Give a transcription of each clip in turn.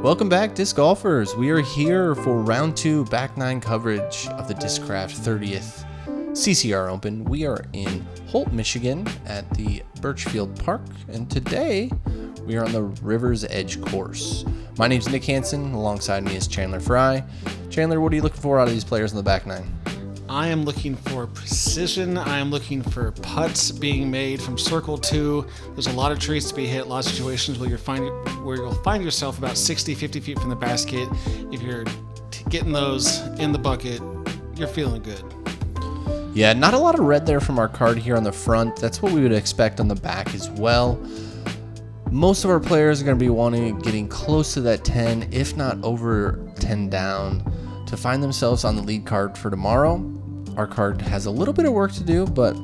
Welcome back, disc golfers. We are here for round 2 back 9 coverage of the Discraft 30th CCR Open. We are in Holt, Michigan at the Burchfield Park, and today we are on the River's Edge course. My name is Nick Hanson. Alongside me is Chandler Fry. Chandler, what are you looking for out of these players in the back 9? I am looking for precision. I am looking for putts being made from circle 2. There's a lot of trees to be hit, a lot of situations where you'll find yourself about 60, 50 feet from the basket. If you're getting those in the bucket, you're feeling good. Yeah, not a lot of red there from our card here on the front. That's what we would expect on the back as well. Most of our players are going to be getting close to that 10, if not over 10 down, to find themselves on the lead card for tomorrow. Our card has a little bit of work to do, but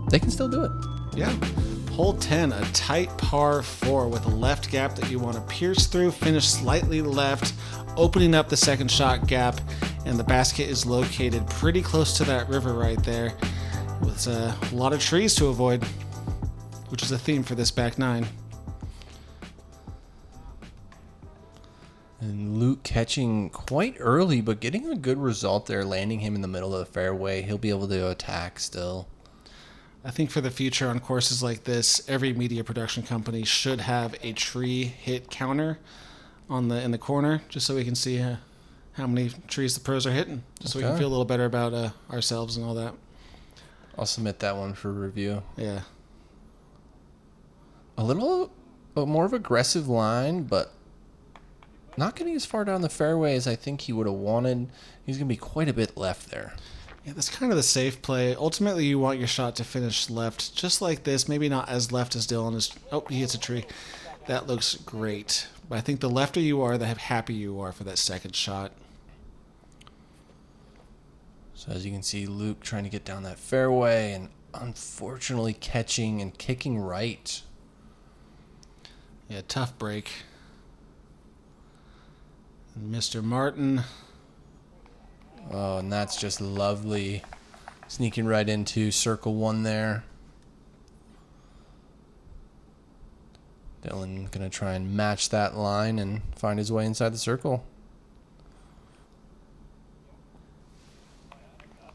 they can still do it. Yeah. Hole 10, a tight par 4 with a left gap that you want to pierce through, finish slightly left, opening up the second shot gap, and the basket is located pretty close to that river right there with a lot of trees to avoid, which is a theme for this back 9. And Luke catching quite early, but getting a good result there, landing him in the middle of the fairway. He'll be able to attack still. I think for the future on courses like this, every media production company should have a tree hit counter in the corner, just so we can see how many trees the pros are hitting, just so we can feel a little better about ourselves and all that. I'll submit that one for review. Yeah. A little more of aggressive line, but not getting as far down the fairway as I think he would have wanted. He's going to be quite a bit left there. Yeah, that's kind of the safe play. Ultimately, you want your shot to finish left, just like this. Maybe not as left as Dylan is. Oh, he hits a tree. That looks great. But I think the lefter you are, the happier you are for that second shot. So as you can see, Luke trying to get down that fairway and unfortunately catching and kicking right. Yeah, tough break. Mr. Martin. Oh, and that's just lovely. Sneaking right into circle 1 there. Dylan going to try and match that line and find his way inside the circle.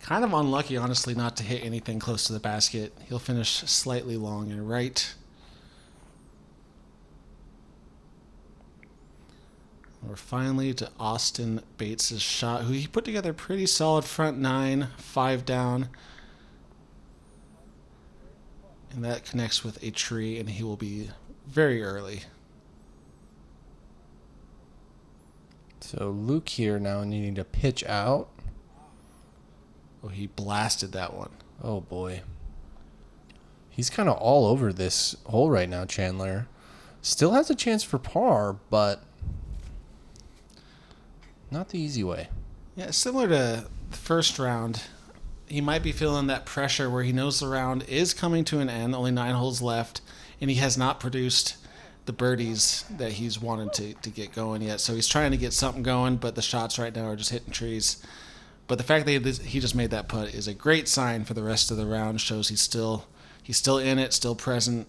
Kind of unlucky, honestly, not to hit anything close to the basket. He'll finish slightly long and right. We're finally to Austen Bates' shot, who he put together a pretty solid front 9, 5 down. And that connects with a tree, and he will be very early. So Luke here now needing to pitch out. Oh, he blasted that one. Oh, boy. He's kind of all over this hole right now, Chandler. Still has a chance for par, but not the easy way. Yeah, similar to the first round, he might be feeling that pressure where he knows the round is coming to an end, only 9 holes left, and he has not produced the birdies that he's wanted to get going yet. So he's trying to get something going, but the shots right now are just hitting trees. But the fact that he just made that putt is a great sign for the rest of the round. Shows he's still in it, still present,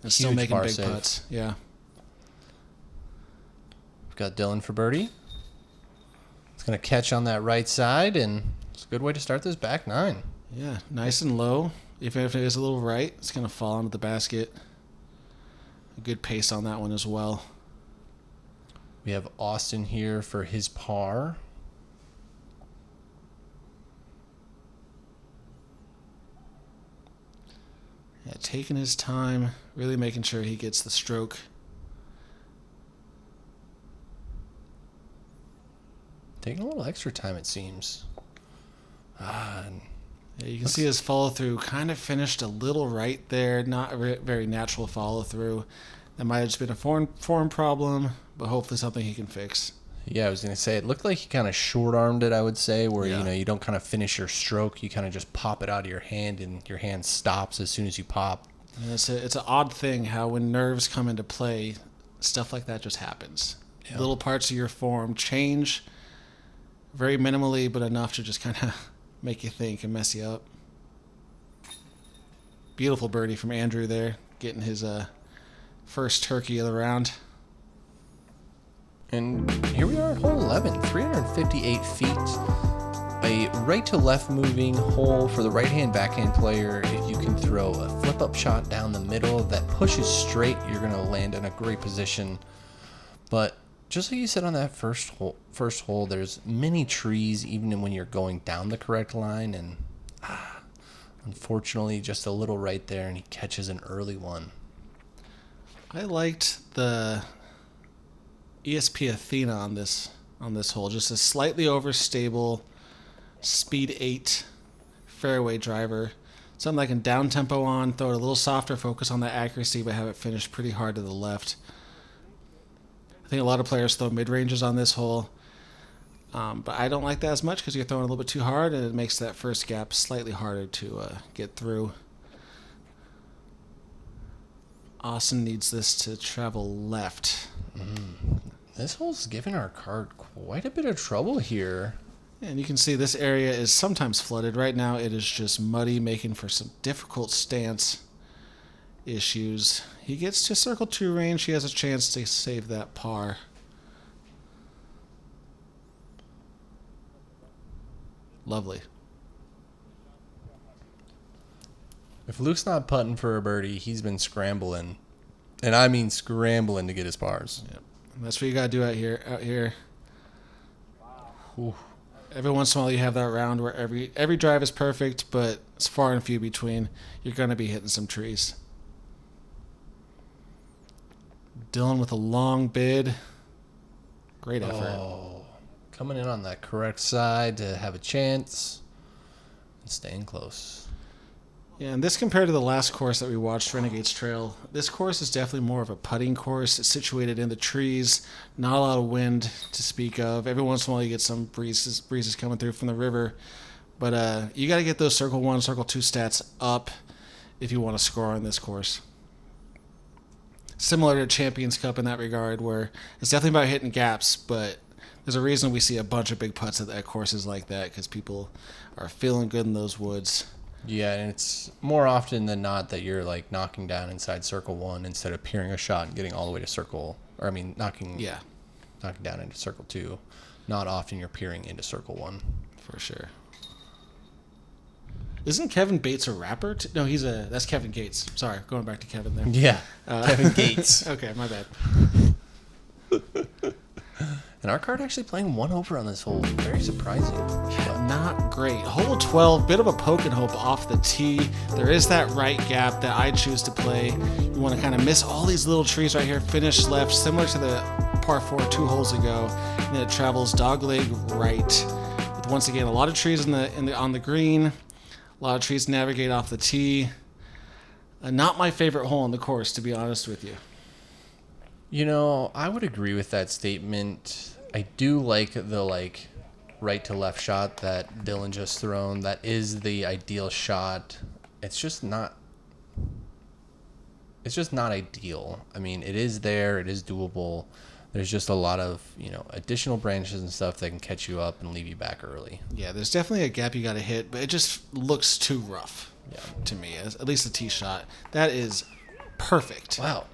and still Huge making par big save. putts. Yeah. We've got Dylan for birdie. It's going to catch on that right side, and it's a good way to start this back 9. Yeah, nice and low. Even if it is a little right, it's going to fall into the basket. A good pace on that one as well. We have Austen here for his par. Yeah, taking his time, really making sure he gets the stroke. Taking a little extra time, it seems. Yeah, you can see his follow-through kind of finished a little right there. Not a very natural follow-through. That might have just been a form problem, but hopefully something he can fix. Yeah, I was going to say, it looked like he kind of short-armed it, I would say, where, Yeah. you don't kind of finish your stroke. You kind of just pop it out of your hand, and your hand stops as soon as you pop. And it's an odd thing how when nerves come into play, stuff like that just happens. Yeah. Little parts of your form change very minimally, but enough to just kind of make you think and mess you up. Beautiful birdie from Andrew there, getting his first turkey of the round. And here we are at hole 11, 358 feet. A right to left moving hole for the right-hand backhand player. If you can throw a flip-up shot down the middle that pushes straight, you're going to land in a great position. But just like you said on that first hole, there's many trees even when you're going down the correct line. And unfortunately, just a little right there, and he catches an early one. I liked the ESP Athena on this hole. Just a slightly overstable speed 8 fairway driver. Something I can down tempo on, throw it a little softer, focus on that accuracy, but have it finish pretty hard to the left. I think a lot of players throw mid-ranges on this hole, but I don't like that as much because you're throwing a little bit too hard, and it makes that first gap slightly harder to get through. Austen needs this to travel left. This hole's giving our card quite a bit of trouble here. And you can see this area is sometimes flooded. Right now it is just muddy, making for some difficult stance issues. He gets to circle 2 range. He has a chance to save that par. Lovely. If Luke's not putting for a birdie, he's been scrambling. And I mean scrambling to get his pars. Yep. And that's what you got to do out here. Ooh. Every once in a while you have that round where every drive is perfect, but it's far and few between. You're going to be hitting some trees. Dylan with a long bid. Great effort. Oh, coming in on that correct side to have a chance and staying close. Yeah, and this compared to the last course that we watched, Renegades Trail, this course is definitely more of a putting course. It's situated in the trees, not a lot of wind to speak of. Every once in a while you get some breezes coming through from the river. But you got to get those circle 1, circle 2 stats up if you want to score on this course. Similar to Champions Cup in that regard, where it's definitely about hitting gaps, but there's a reason we see a bunch of big putts at courses like that, because people are feeling good in those woods. Yeah, and it's more often than not that you're like knocking down inside circle 1 instead of peering a shot and getting all the way to knocking down into circle 2. Not often you're peering into circle 1. For sure. Isn't Kevin Bates a rapper? No, that's Kevin Gates. Sorry, going back to Kevin there. Yeah, Kevin Gates. Okay, my bad. And our card actually playing 1 over on this hole. Very surprising. Not great. Hole 12, bit of a poke and hope off the tee. There is that right gap that I choose to play. You want to kind of miss all these little trees right here. Finish left, similar to the par 4 2 holes ago. And then it travels dogleg right. With once again, a lot of trees on the green. A lot of trees navigate off the tee. Not my favorite hole in the course, to be honest with you. You know, I would agree with that statement. I do like the right to left shot that Dylan just thrown. That is the ideal shot. It's just not ideal. I mean, it is there, it is doable. There's just a lot of, additional branches and stuff that can catch you up and leave you back early. Yeah, there's definitely a gap you got to hit, but it just looks too rough to me, at least the tee shot. That is perfect. Wow.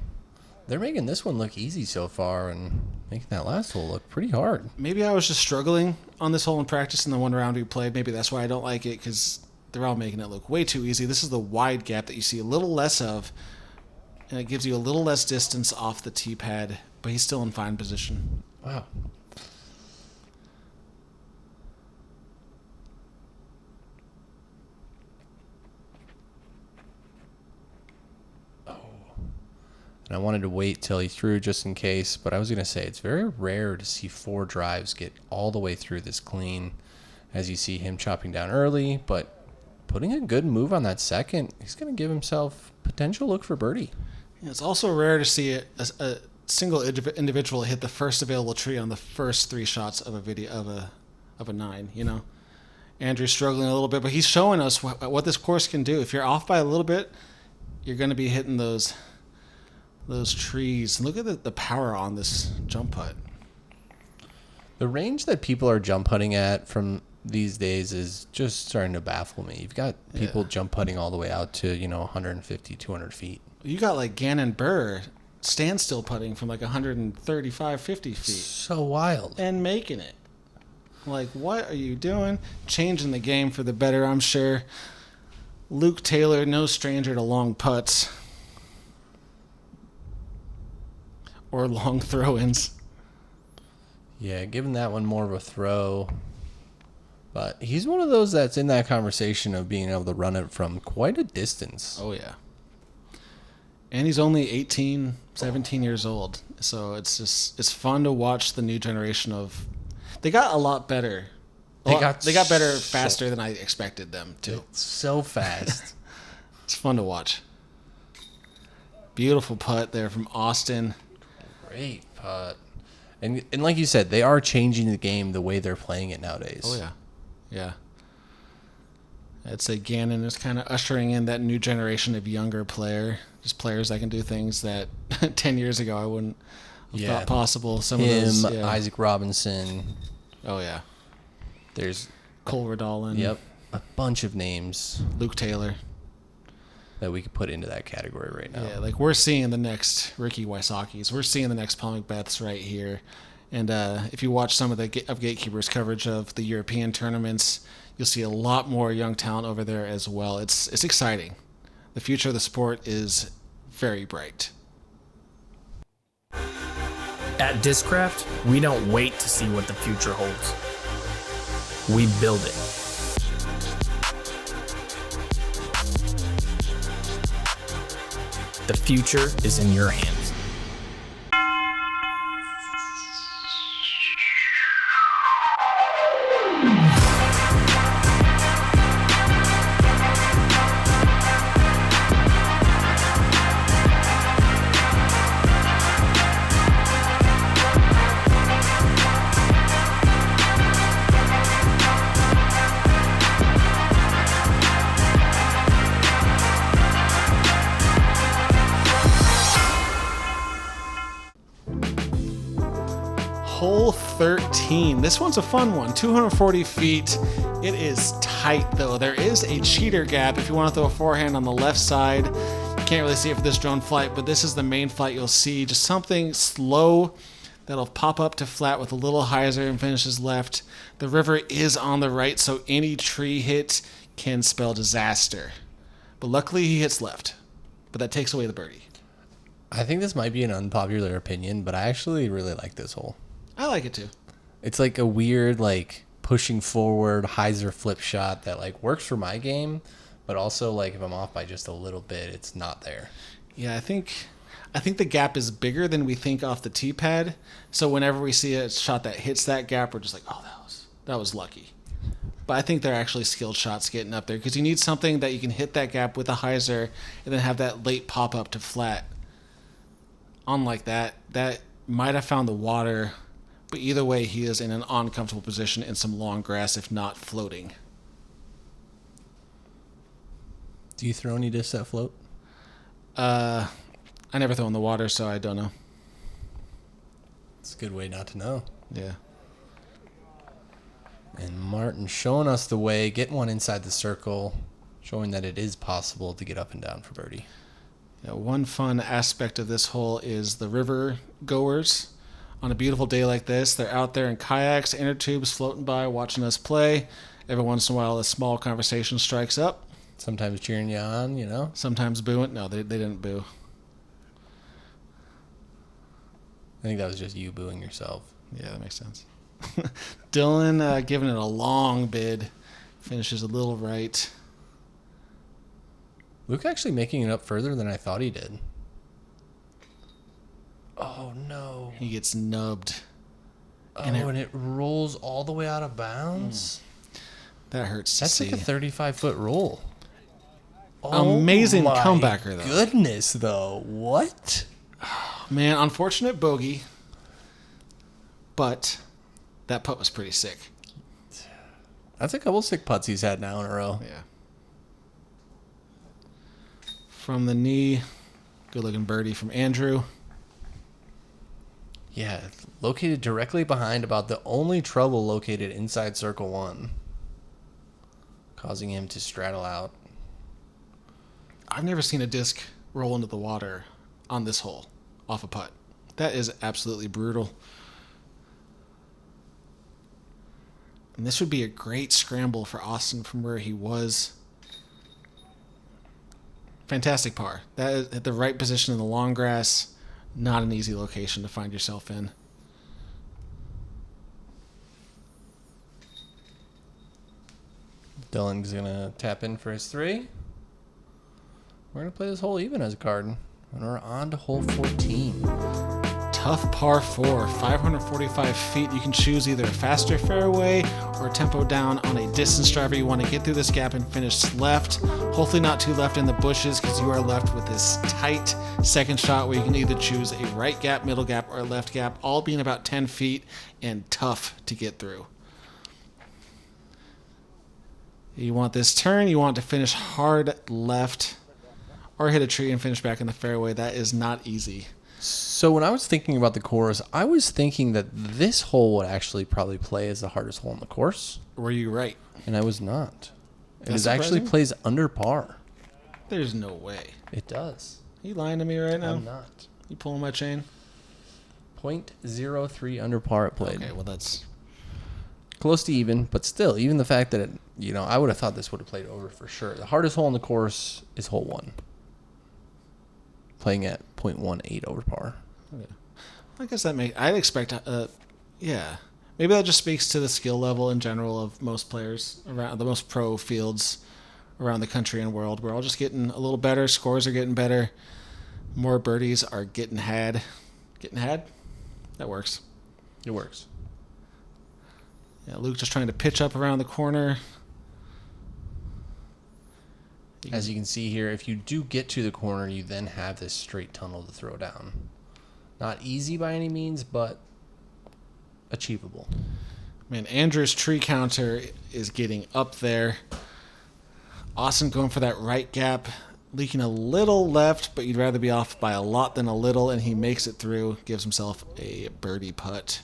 They're making this one look easy so far and making that last hole look pretty hard. Maybe I was just struggling on this hole in practice in the one round we played. Maybe that's why I don't like it, because they're all making it look way too easy. This is the wide gap that you see a little less of, and it gives you a little less distance off the tee pad, but he's still in fine position. Wow. And I wanted to wait till he threw just in case, but I was going to say it's very rare to see 4 drives get all the way through this clean, as you see him chopping down early, but putting a good move on that second. He's going to give himself potential look for birdie. Yeah, it's also rare to see a single individual hit the first available tree on the first 3 shots of a 9. Andrew's struggling a little bit, but he's showing us what this course can do. If you're off by a little bit, you're going to be hitting those trees. And look at the power on this jump putt. The range that people are jump putting at from these days is just starting to baffle me. You've got people jump putting all the way out to 150, 200 feet. You got like Gannon Burr standstill putting from like 135, 50 feet So wild. and making it. Like, what are you doing? Changing the game for the better, I'm sure. Luke Taylor, no stranger to long putts or long throw-ins. Yeah, giving that one more of a throw. But he's one of those that's in that conversation of being able to run it from quite a distance. Oh, yeah. And he's only 18, 17 years old. So it's fun to watch the new generation of... They got a lot better. They got better faster than I expected them to. So fast. It's fun to watch. Beautiful putt there from Austen. Great putt. And like you said, they are changing the game the way they're playing it nowadays. Oh, yeah. Yeah. I'd say Gannon is kind of ushering in that new generation of younger player. Just players that can do things that 10 years ago I wouldn't have thought possible. Some Him, of those, yeah. Isaac Robinson. Oh, yeah. There's... Cole Redolin. Yep. A bunch of names Luke Taylor. that we could put into that category right now. Yeah, like we're seeing the next Ricky Wysocki's. We're seeing the next Paul Macbeths right here. And if you watch some of the Gatekeeper's coverage of the European tournaments, you'll see a lot more young talent over there as well. It's exciting. The future of the sport is very bright. At Discraft, we don't wait to see what the future holds. We build it. The future is in your hands. Hole 13. This one's a fun one. 240 feet. It is tight, though. There is a cheater gap if you want to throw a forehand on the left side. You can't really see it for this drone flight, but this is the main flight you'll see. Just something slow that'll pop up to flat with a little hyzer and finishes left. The river is on the right, so any tree hit can spell disaster. But luckily, he hits left. But that takes away the birdie. I think this might be an unpopular opinion, but I actually really like this hole. I like it, too. It's like a weird, like, pushing forward hyzer flip shot that, like, works for my game, but also, like, if I'm off by just a little bit, it's not there. Yeah, I think the gap is bigger than we think off the tee pad. So whenever we see a shot that hits that gap, we're just like, oh, that was lucky. But I think they're actually skilled shots getting up there because you need something that you can hit that gap with a hyzer and then have that late pop up to flat. Unlike that might have found the water, but either way, he is in an uncomfortable position in some long grass, if not floating. Do you throw any discs that float? I never throw in the water, so I don't know. It's a good way not to know. Yeah. And Martin showing us the way, getting one inside the circle, showing that it is possible to get up and down for birdie. Yeah, one fun aspect of this hole is the river goers. On a beautiful day like this, they're out there in kayaks, inner tubes, floating by, watching us play. Every once in a while, a small conversation strikes up. Sometimes cheering you on, you know? Sometimes booing. No, they didn't boo. I think that was just you booing yourself. Yeah, that makes sense. Dylan giving it a long bid. Finishes a little right. Luke actually making it up further than I thought he did. Oh, no. He gets nubbed. And it rolls all the way out of bounds? That hurts to That's see. like a 35-foot roll. Amazing my comebacker, though. Goodness, though. What? Man, unfortunate bogey. But that putt was pretty sick. That's a couple sick putts he's had now in a row. Yeah. From the knee, good-looking birdie from Andrew. Yeah, located directly behind about the only trouble located inside circle one, causing him to straddle out. I've never seen a disc roll into the water on this hole. off a putt. That is absolutely brutal. And this would be a great scramble for Austen from where he was. Fantastic par. That is at the right position in the long grass. Not an easy location to find yourself in. Dylan's going to tap in for his 3. We're going to play this hole even as a card. And we're on to hole 14. Tough par 4, 545 feet. You can choose either a faster fairway or a tempo down on a distance driver. You want to get through this gap and finish left. Hopefully not too left in the bushes, because you are left with this tight second shot where you can either choose a right gap, middle gap, or a left gap, all being about 10 feet and tough to get through. You want this turn, you want to finish hard left or hit a tree and finish back in the fairway. That is not easy. So when I was thinking about the course, I was thinking that this hole would actually probably play as the hardest hole on the course. Were you right? And I was not. That's It actually surprising? plays under par. There's no way. It does. Are you lying to me right now? I'm not. You pulling my chain? 0.03 under par it played. Okay, well that's... Close to even, but still, even the fact that I would have thought this would have played over for sure. The hardest hole on the course is hole 1. Playing at 0.18 over par. Okay. I guess that I'd expect, yeah. Maybe that just speaks to the skill level in general of most players around the most pro fields around the country and world. We're all just getting a little better. Scores are getting better. More birdies are getting had. Getting had? That works. It works. Yeah, Luke just trying to pitch up around the corner. As you can see here, if you do get to the corner, you then have this straight tunnel to throw down. Not easy by any means, but achievable. Man, Andrew's tree counter is getting up there. Austen going for that right gap, leaking a little left, but you'd rather be off by a lot than a little, and he makes it through, gives himself a birdie putt.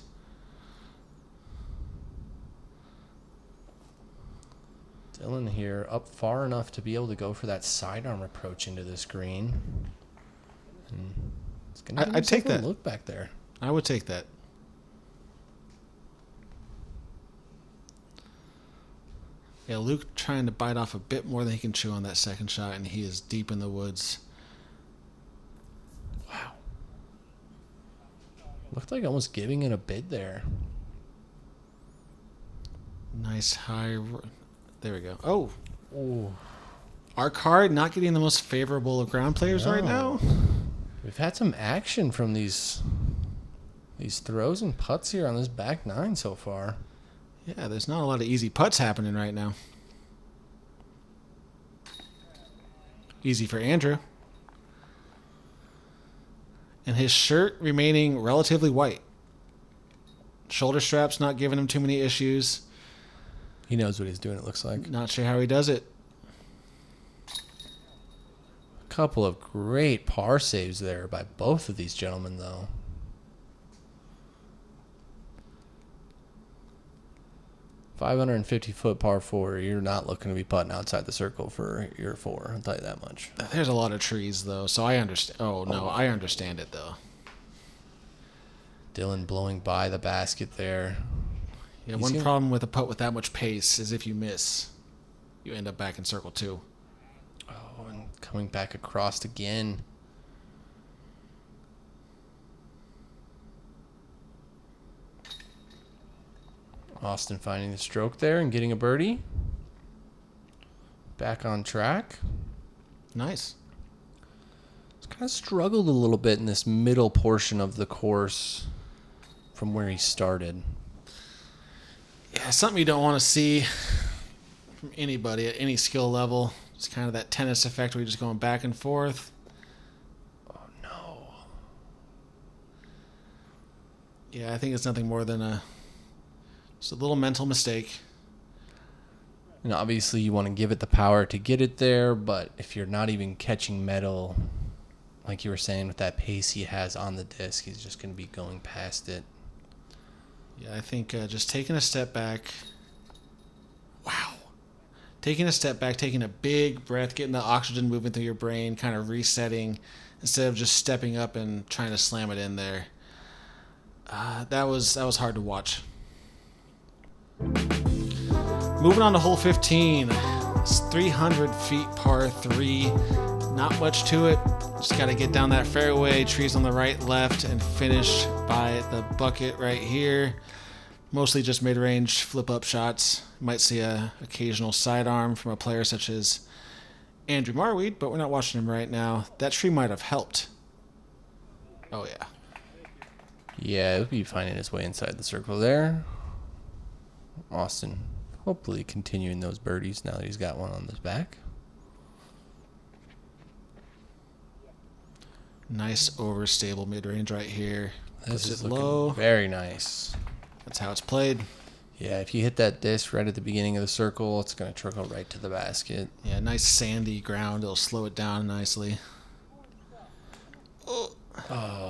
Dylan here up far enough to be able to go for that sidearm approach into this green. And it's gonna give I'd take himself a that. look back there. I would take that. Yeah, Luke trying to bite off a bit more than he can chew on that second shot, and he is deep in the woods. Wow. Looked like almost giving it a bid there. Nice high... There we go. Oh, Ooh. our card not getting the most favorable of ground players right now. We've had some action from these throws and putts here on this back 9 so far. Yeah, there's not a lot of easy putts happening right now. Easy for Andrew. And his shirt remaining relatively white. Shoulder straps not giving him too many issues. He knows what he's doing, it looks like. Not sure how he does it. A couple of great par saves there by both of these gentlemen, though. $550-foot par 4. You're not looking to be putting outside the circle for your 4. I'll tell you that much. There's a lot of trees, though, so I understand. Oh, no, I understand it, though. Dylan blowing by the basket there. Yeah, He's one gonna- problem with a putt with that much pace is if you miss, you end up back in circle 2. Oh, and coming back across again. Austen finding the stroke there and getting a birdie. Back on track. Nice. He's kind of struggled a little bit in this middle portion of the course from where he started. Yeah, something you don't want to see from anybody at any skill level. It's kind of that tennis effect where you're just going back and forth. Oh, no. Yeah, I think it's nothing more than just a little mental mistake. And obviously you want to give it the power to get it there, but if you're not even catching metal, like you were saying with that pace he has on the disc, he's just going to be going past it. Yeah, I think just taking a step back. Wow. Taking a step back, taking a big breath, getting the oxygen moving through your brain, kind of resetting. instead of just stepping up and trying to slam it in there. That was hard to watch. Moving on to hole 15. It's 300 feet par 3. Not much to it. Just got to get down that fairway, trees on the right, left, and finish by the bucket right here. Mostly just mid-range flip-up shots. You might see a occasional sidearm from a player such as Andrew Marweed, but we're not watching him right now. That tree might have helped. Oh, yeah. Yeah, he'll be finding his way inside the circle there. Austen hopefully continuing those birdies now that he's got one on his back. Nice overstable mid-range right here. This Puts is it looking low. very nice. That's how it's played. Yeah, if you hit that disc right at the beginning of the circle, it's going to trickle right to the basket. Yeah, nice sandy ground. It'll slow it down nicely. Oh,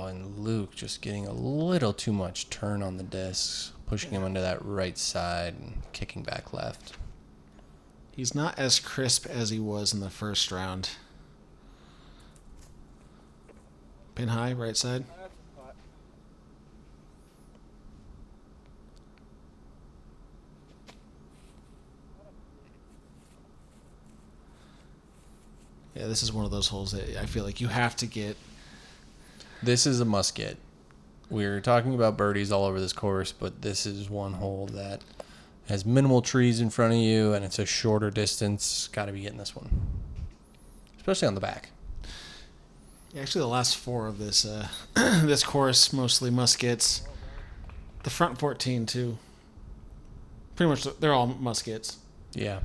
and Luke just getting a little too much turn on the discs, pushing him onto that right side and kicking back left. He's not as crisp as he was in the first round. Pin high, right side. Yeah, this is one of those holes that I feel like you have to get. This is a must get. We're talking about birdies all over this course, but this is one hole that has minimal trees in front of you, and it's a shorter distance. Got to be getting this one, especially on the back. Yeah, actually, the last 4 of this this course mostly muskets. The front 14 too. Pretty much, they're all muskets. Yeah.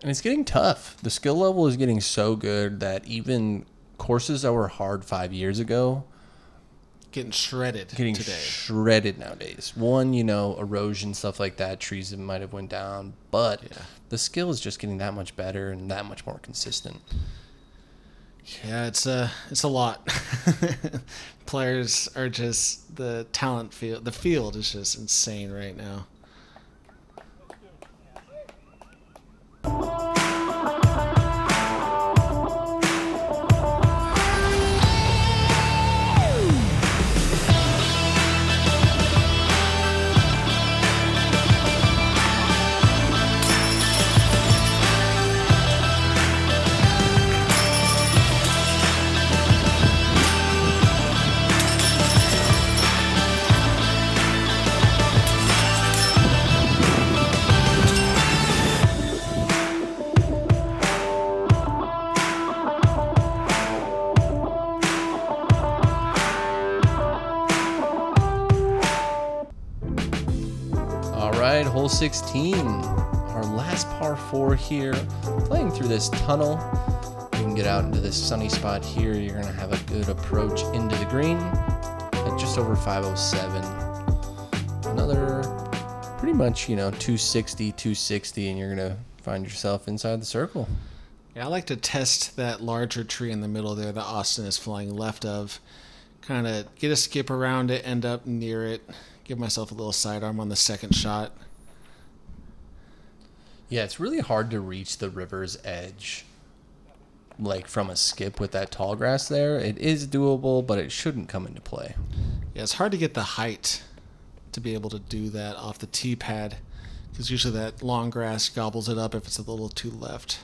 And it's getting tough. The skill level is getting so good that even courses that were hard 5 years ago Getting shredded getting today. shredded nowadays. One, erosion, stuff like that, trees that might have went down, but the skill is just getting that much better and that much more consistent. Yeah, it's a lot. Players are just the talent field. The field is just insane right now. Hole 16, our last par 4 here. Playing through this tunnel, you can get out into this sunny spot here. You're going to have a good approach into the green at just over 507. Another pretty much, 260, 260, and you're going to find yourself inside the circle. Yeah, I like to test that larger tree in the middle there that Austen is flying left of. Kind of get a skip around it, end up near it, give myself a little sidearm on the second shot. Yeah, it's really hard to reach the river's edge, like from a skip with that tall grass there. It is doable, but it shouldn't come into play. Yeah, it's hard to get the height to be able to do that off the tee pad, because usually that long grass gobbles it up if it's a little too left.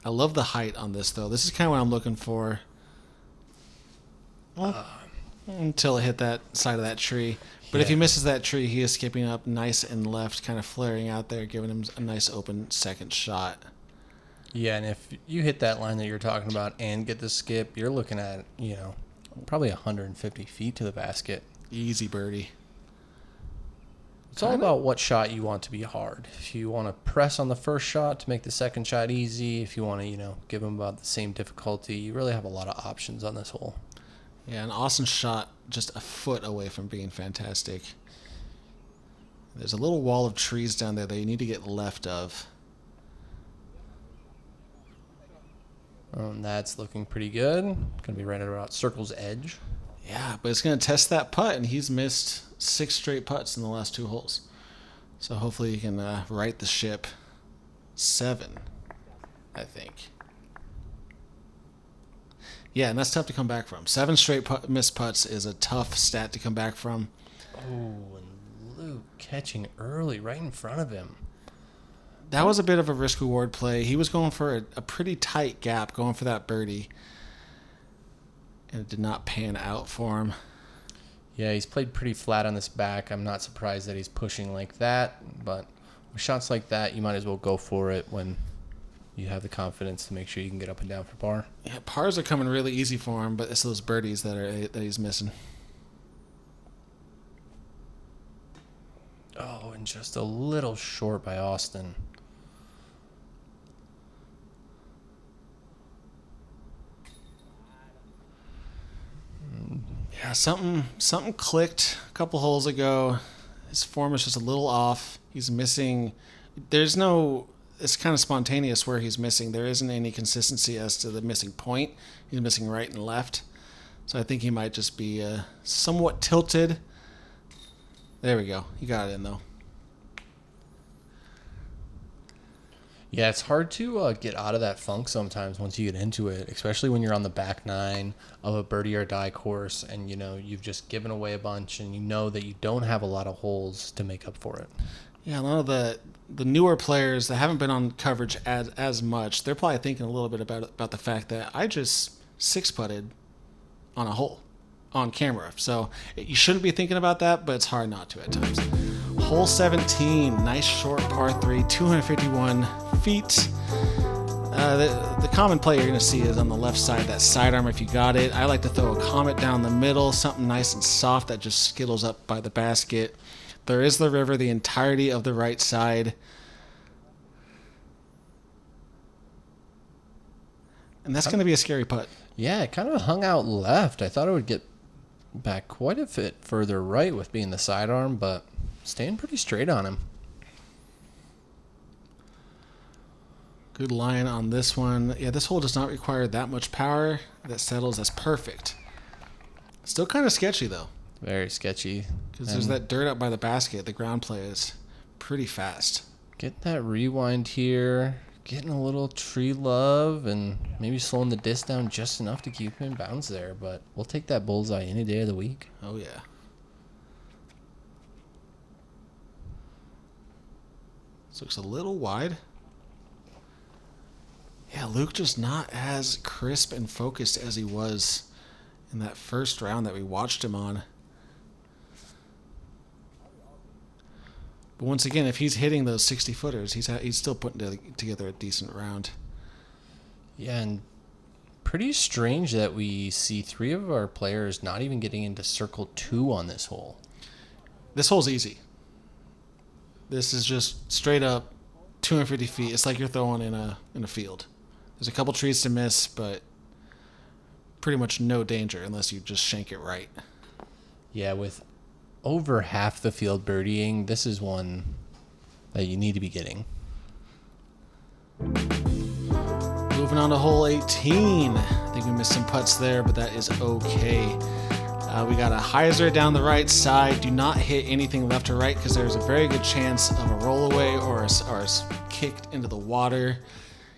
I love the height on this, though. This is kind of what I'm looking for. Well, until it hit that side of that tree. But if he misses that tree, he is skipping up nice and left, kind of flaring out there, giving him a nice open second shot. Yeah, and if you hit that line that you're talking about and get the skip, you're looking at, probably 150 feet to the basket. Easy birdie. It's all about what shot you want to be hard. If you want to press on the first shot to make the second shot easy, if you want to, give them about the same difficulty, you really have a lot of options on this hole. Yeah, an Austen shot just a foot away from being fantastic. There's a little wall of trees down there that you need to get left of. That's looking pretty good. Going to be right at about circle's edge. Yeah, but it's going to test that putt, and he's missed 6 straight putts in the last 2 holes. So hopefully he can right the ship. 7, I think. Yeah, and that's tough to come back from. 7 straight missed putts is a tough stat to come back from. Oh, and Luke catching early right in front of him. That was a bit of a risk-reward play. He was going for a pretty tight gap, going for that birdie. And it did not pan out for him. Yeah, he's played pretty flat on this back. I'm not surprised that he's pushing like that, but with shots like that, you might as well go for it when you have the confidence to make sure you can get up and down for par. Yeah, pars are coming really easy for him, but it's those birdies that he's missing. Oh, and just a little short by Austen. Yeah, something clicked a couple holes ago. His form is just a little off. He's missing. It's kind of spontaneous where he's missing. There isn't any consistency as to the missing point. He's missing right and left. So I think he might just be somewhat tilted. There we go. He got it in, though. Yeah, it's hard to get out of that funk sometimes once you get into it, especially when you're on the back 9 of a birdie or die course and, you've just given away a bunch and you know that you don't have a lot of holes to make up for it. Yeah, a lot of the newer players that haven't been on coverage as much, they're probably thinking a little bit about the fact that I just 6-putted on a hole on camera. So you shouldn't be thinking about that, but it's hard not to at times. Hole 17, nice short par 3, 251 feet. The common play you're going to see is on the left side, that sidearm if you got it. I like to throw a comet down the middle, something nice and soft that just skittles up by the basket. There is the river the entirety of the right side. And that's going to be a scary putt. Yeah, it kind of hung out left. I thought it would get back quite a bit further right with being the sidearm, but staying pretty straight on him. Good line on this one. Yeah, this hole does not require that much power. That settles. That's perfect. Still kind of sketchy, though. Very sketchy. Because there's that dirt up by the basket. The ground play is pretty fast. Get that rewind here. Getting a little tree love and maybe slowing the disc down just enough to keep him in bounds there. But we'll take that bullseye any day of the week. Oh, yeah. This looks a little wide. Yeah, Luke just not as crisp and focused as he was in that first round that we watched him on. But once again, if he's hitting those 60-footers, he's still putting together a decent round. Yeah, and pretty strange that we see 3 of our players not even getting into circle 2 on this hole. This hole's easy. This is just straight up 250 feet. It's like you're throwing in a field. There's a couple trees to miss, but pretty much no danger unless you just shank it right. Yeah, with over half the field birdieing, this is one that you need to be getting. Moving on to hole 18. I think we missed some putts there, but that is okay. We got a hyzer down the right side. Do not hit anything left or right because there's a very good chance of a rollaway or a kicked into the water.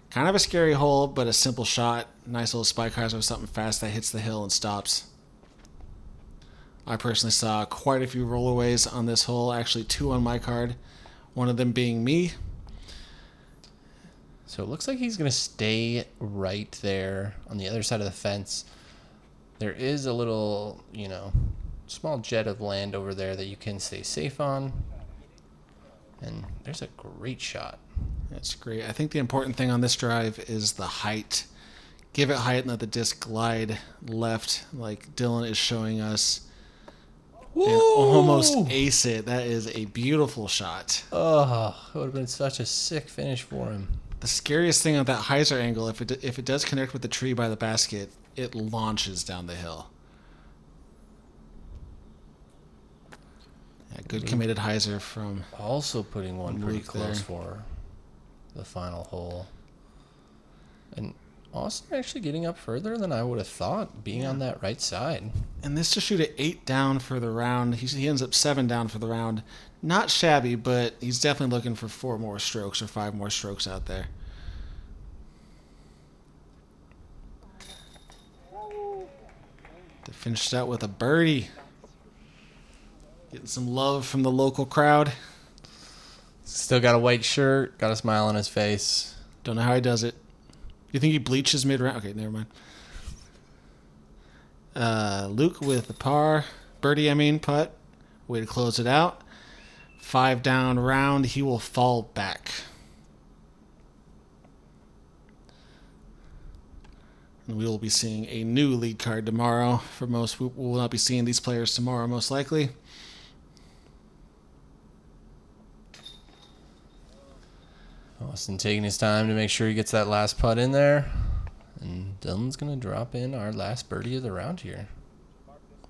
Kind of a scary hole, but a simple shot. Nice little spike hyzer with something fast that hits the hill and stops. I personally saw quite a few rollaways on this hole. Actually, 2 on my card. One of them being me. So it looks like he's going to stay right there on the other side of the fence. There is a little, small jet of land over there that you can stay safe on. And there's a great shot. That's great. I think the important thing on this drive is the height. Give it height and let the disc glide left like Dylan is showing us. Woo! And almost ace it. That is a beautiful shot. Oh, it would have been such a sick finish for him. The scariest thing on that hyzer angle, if it does connect with the tree by the basket, it launches down the hill. Yeah, good committed hyzer from Also putting one pretty Luke close there. for the final hole. And Austin actually getting up further than I would have thought, being on that right side. And this to shoot at 8 down for the round. He ends up 7 down for the round. Not shabby, but he's definitely looking for 4 more strokes or 5 more strokes out there. They finished out with a birdie. Getting some love from the local crowd. Still got a white shirt, got a smile on his face. Don't know how he does it. You think he bleaches mid-round? Okay, never mind. Luke with the par. Birdie, putt. Way to close it out. 5 down round. He will fall back. And we will be seeing a new lead card tomorrow. For most, we will not be seeing these players tomorrow, most likely. Austin taking his time to make sure he gets that last putt in there. And Dylan's going to drop in our last birdie of the round here.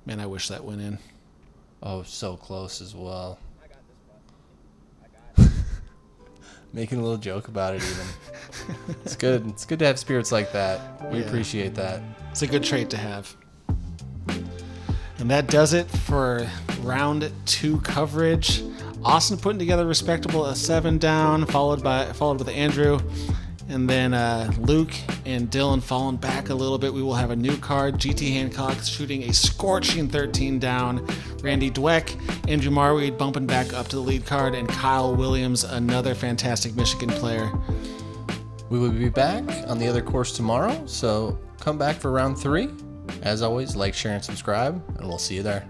Man, I wish that went in. Oh, so close as well. Making a little joke about it even. It's good. It's good to have spirits like that. We appreciate that. It's a good trait to have. And that does it for round 2 coverage. Austin putting together respectable a 7 down, followed with Andrew, and then Luke and Dylan falling back a little bit. We will have a new card. GT Hancock shooting a scorching 13 down. Randy Dweck, Andrew Marweed bumping back up to the lead card, and Kyle Williams, another fantastic Michigan player. We will be back on the other course tomorrow, so come back for round 3. As always, like, share, and subscribe, and we'll see you there.